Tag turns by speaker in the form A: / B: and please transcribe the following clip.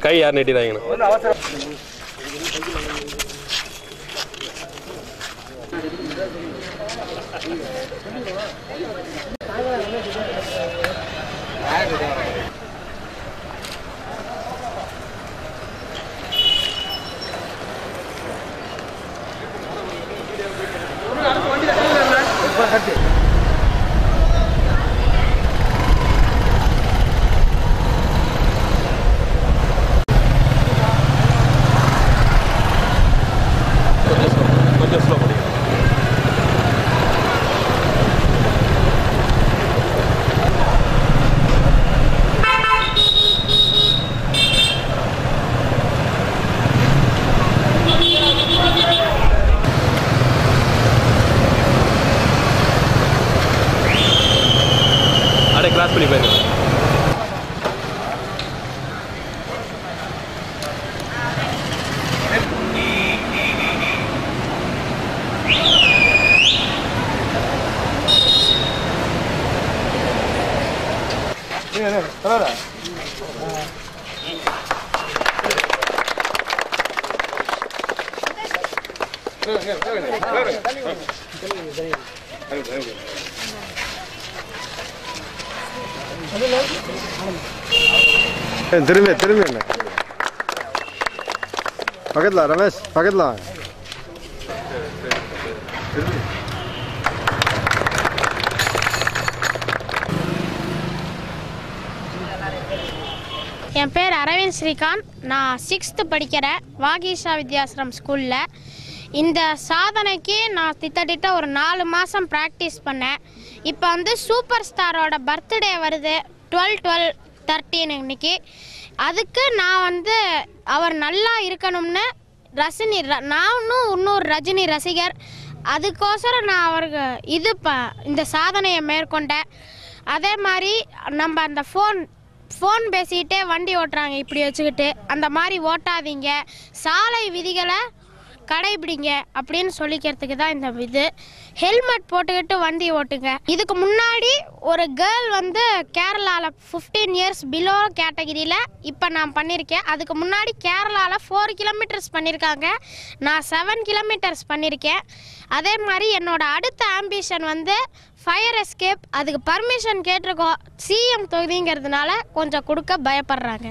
A: கை யார் நெட்டிதாங்க கிராஸ் பண்ணி போயிருங்க.
B: திரும்பி திரும்பி என்ன பக்கத்தில் ரமேஷ் பக்கத்தில்
C: என் பேர் அரவிந்த் ஸ்ரீகாந்த். நான் 6th படிக்கிறேன் வாகீஷா வித்யாசிரம் ஸ்கூலில். இந்த சாதனைக்கு நான் திட்டத்திட்ட ஒரு 4 மாதம் ப்ராக்டிஸ் பண்ணேன். இப்போ வந்து சூப்பர் ஸ்டாரோட பர்த்டே வருது 12/12/13 இன்னைக்கு. அதுக்கு நான் வந்து அவர் நல்லா இருக்கணும்னு நானும் இன்னொரு ரஜினி ரசிகர், அதுக்கோசரம் நான் அவருக்கு இந்த சாதனையை மேற்கொண்டேன். அதே மாதிரி நம்ம அந்த ஃபோன் பேசிக்கிட்டே வண்டி ஓட்டுறாங்க இப்படி வச்சுக்கிட்டு, அந்த மாதிரி ஓட்டாதீங்க, சாலை விதிகளை கடைபிடிங்க அப்படின்னு சொல்லிக்கிறதுக்கு தான் இந்த இது. ஹெல்மெட் போட்டுக்கிட்டு வண்டி ஓட்டுங்க. இதுக்கு முன்னாடி ஒரு கேர்ள் வந்து கேரளாவில் 15 இயர்ஸ் பிலோ கேட்டகிரியில் இப்போ நான் பண்ணியிருக்கேன். அதுக்கு முன்னாடி கேரளாவில் 4 கிலோமீட்டர்ஸ் பண்ணியிருக்காங்க, நான் 7 கிலோமீட்டர்ஸ் பண்ணியிருக்கேன். அதே மாதிரி என்னோட அடுத்த ஆம்பிஷன் வந்து ஃபயர் எஸ்கேப். அதுக்கு பர்மிஷன் கேட்டிருக்கோம், சிஎம் தொகுதிங்கிறதுனால கொஞ்சம் கொடுக்க பயப்படுறாங்க.